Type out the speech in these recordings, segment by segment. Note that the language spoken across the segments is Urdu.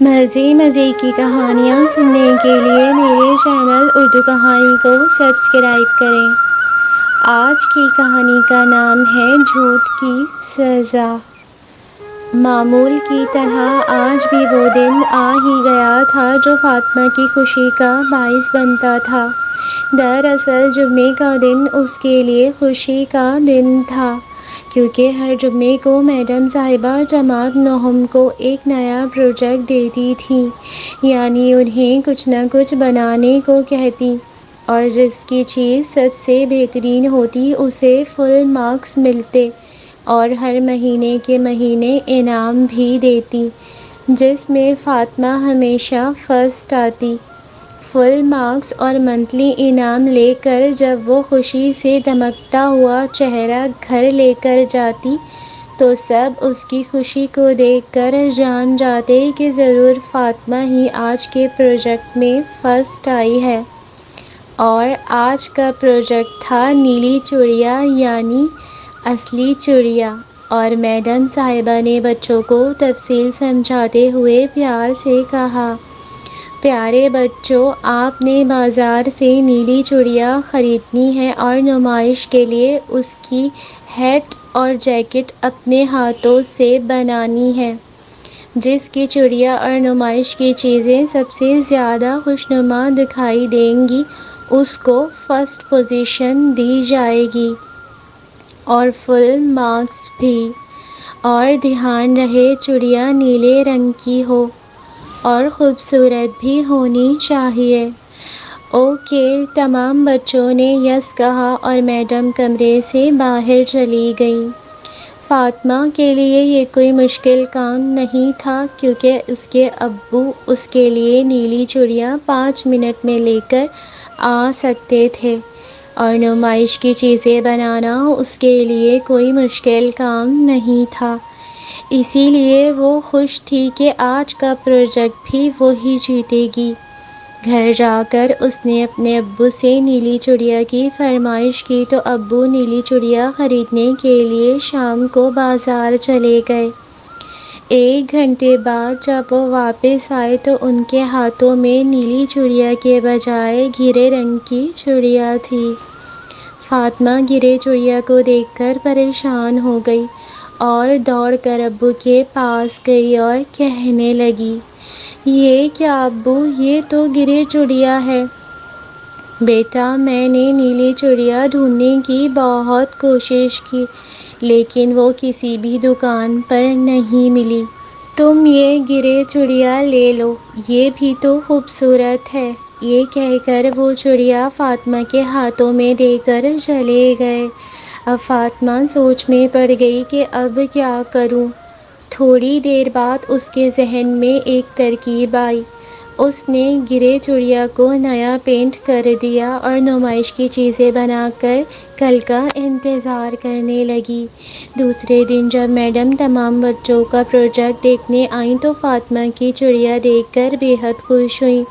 مزے مزے کی کہانیاں سننے کے لیے میرے چینل اردو کہانی کو سبسکرائب کریں۔ آج کی کہانی کا نام ہے جھوٹ کی سزا۔ معمول کی طرح آج بھی وہ دن آ ہی گیا تھا جو فاطمہ کی خوشی کا باعث بنتا تھا۔ دراصل جمعے کا دن اس کے لیے خوشی کا دن تھا، کیونکہ ہر جمعے کو میڈم صاحبہ جماعت نہم کو ایک نیا پروجیکٹ دیتی تھیں، یعنی انہیں کچھ نہ کچھ بنانے کو کہتی، اور جس کی چیز سب سے بہترین ہوتی اسے فل مارکس ملتے اور ہر مہینے کے مہینے انعام بھی دیتی، جس میں فاطمہ ہمیشہ فرسٹ آتی۔ فل مارکس اور منتھلی انعام لے کر جب وہ خوشی سے دمکتا ہوا چہرہ گھر لے کر جاتی تو سب اس کی خوشی کو دیکھ کر جان جاتے کہ ضرور فاطمہ ہی آج کے پروجیکٹ میں فرسٹ آئی ہے۔ اور آج کا پروجیکٹ تھا نیلی چڑیا، یعنی اصلی چڑیا، اور میڈم صاحبہ نے بچوں کو تفصیل سمجھاتے ہوئے پیار سے کہا، پیارے بچوں، آپ نے بازار سے نیلی چڑیا خریدنی ہے اور نمائش کے لیے اس کی ہیٹ اور جیکٹ اپنے ہاتھوں سے بنانی ہے۔ جس کی چڑیا اور نمائش کی چیزیں سب سے زیادہ خوشنما دکھائی دیں گی اس کو فرسٹ پوزیشن دی جائے گی، اور فل مارکس بھی۔ اور دھیان رہے چڑیا نیلے رنگ کی ہو اور خوبصورت بھی ہونی چاہیے۔ اوکے، تمام بچوں نے یس کہا اور میڈم کمرے سے باہر چلی گئیں۔ فاطمہ کے لیے یہ کوئی مشکل کام نہیں تھا، کیونکہ اس کے ابو اس کے لیے نیلی چڑیا 5 منٹ میں لے کر آ سکتے تھے، اور نمائش کی چیزیں بنانا اس کے لیے کوئی مشکل کام نہیں تھا۔ اسی لیے وہ خوش تھی کہ آج کا پروجیکٹ بھی وہی جیتے گی۔ گھر جا کر اس نے اپنے ابو سے نیلی چڑیا کی فرمائش کی تو ابو نیلی چڑیا خریدنے کے لیے شام کو بازار چلے گئے۔ 1 گھنٹے بعد جب وہ واپس آئے تو ان کے ہاتھوں میں نیلی چڑیا کے بجائے گرے رنگ کی چڑیا تھی۔ فاطمہ گرے چڑیا کو دیکھ کر پریشان ہو گئی اور دوڑ کر ابو کے پاس گئی اور کہنے لگی، یہ کیا ابو، یہ تو گرے چڑیا ہے۔ بیٹا، میں نے نیلی چڑیا ڈھونڈنے کی بہت کوشش کی، لیکن وہ کسی بھی دکان پر نہیں ملی۔ تم یہ گرے چڑیا لے لو، یہ بھی تو خوبصورت ہے۔ یہ کہہ کر وہ چڑیا فاطمہ کے ہاتھوں میں دے کر چلے گئے۔ اب فاطمہ سوچ میں پڑ گئی کہ اب کیا کروں۔ تھوڑی دیر بعد اس کے ذہن میں ایک ترکیب آئی۔ اس نے گرے چڑیا کو نیا پینٹ کر دیا اور نمائش کی چیزیں بنا کر کل کا انتظار کرنے لگی۔ دوسرے دن جب میڈم تمام بچوں کا پروجیکٹ دیکھنے آئیں تو فاطمہ کی چڑیا دیکھ کر بے حد خوش ہوئیں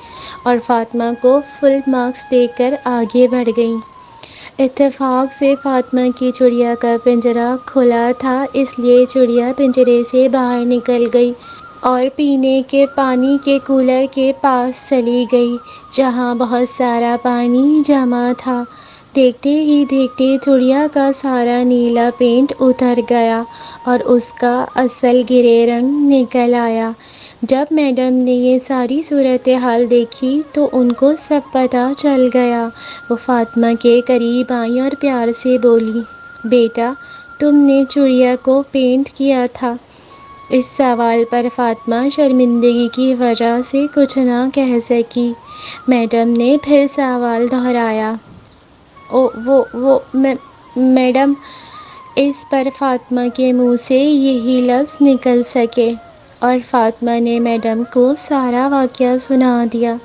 اور فاطمہ کو فل مارکس دے کر آگے بڑھ گئیں۔ اتفاق سے فاطمہ کی چڑیا کا پنجرہ کھلا تھا، اس لیے چڑیا پنجرے سے باہر نکل گئی اور پینے کے پانی کے کولر کے پاس چلی گئی، جہاں بہت سارا پانی جمع تھا۔ دیکھتے ہی دیکھتے چڑیا کا سارا نیلا پینٹ اتر گیا اور اس کا اصل گرے رنگ نکل آیا۔ جب میڈم نے یہ ساری صورتحال دیکھی تو ان کو سب پتہ چل گیا۔ وہ فاطمہ کے قریب آئیں اور پیار سے بولی، بیٹا، تم نے چڑیا کو پینٹ کیا تھا؟ اس سوال پر فاطمہ شرمندگی کی وجہ سے کچھ نہ کہہ سکی۔ میڈم نے پھر سوال دہرایا، میڈم۔ اس پر فاطمہ کے منہ سے یہی لفظ نکل سکے اور فاطمہ نے میڈم کو سارا واقعہ سنا دیا۔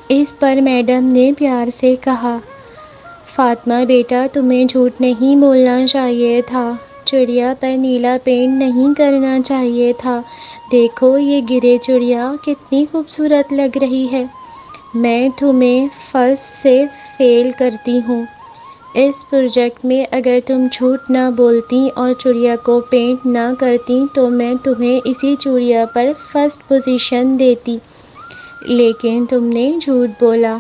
اس پر میڈم نے پیار سے کہا، فاطمہ بیٹا، تمہیں جھوٹ نہیں بولنا چاہیے تھا، چڑیا پر نیلا پینٹ نہیں کرنا چاہیے تھا۔ دیکھو یہ گرے چڑیا کتنی خوبصورت لگ رہی ہے۔ میں تمہیں فرسٹ سے فیل کرتی ہوں۔ اس پروجیکٹ میں اگر تم جھوٹ نہ بولتی اور چڑیا کو پینٹ نہ کرتی تو میں تمہیں اسی چڑیا پر فرسٹ پوزیشن دیتی، لیکن تم نے جھوٹ بولا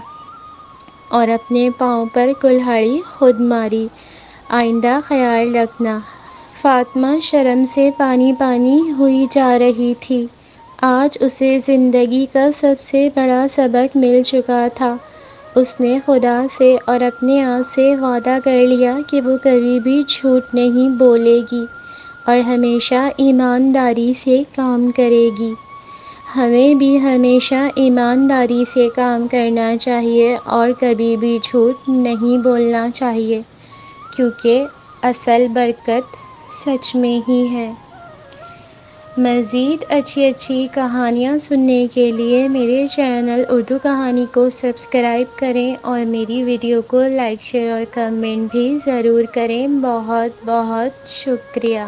اور اپنے پاؤں پر کلہاڑی خود ماری۔ آئندہ خیال رکھنا۔ فاطمہ شرم سے پانی پانی ہوئی جا رہی تھی۔ آج اسے زندگی کا سب سے بڑا سبق مل چکا تھا۔ اس نے خدا سے اور اپنے آپ سے وعدہ کر لیا کہ وہ کبھی بھی جھوٹ نہیں بولے گی اور ہمیشہ ایمانداری سے کام کرے گی۔ ہمیں بھی ہمیشہ ایمانداری سے کام کرنا چاہیے اور کبھی بھی جھوٹ نہیں بولنا چاہیے، کیونکہ اصل برکت سچ میں ہی ہے۔ مزید اچھی کہانیاں سننے کے لیے میرے چینل اردو کہانی کو سبسکرائب کریں اور میری ویڈیو کو لائک، شیئر اور کمنٹ بھی ضرور کریں۔ بہت بہت شکریہ۔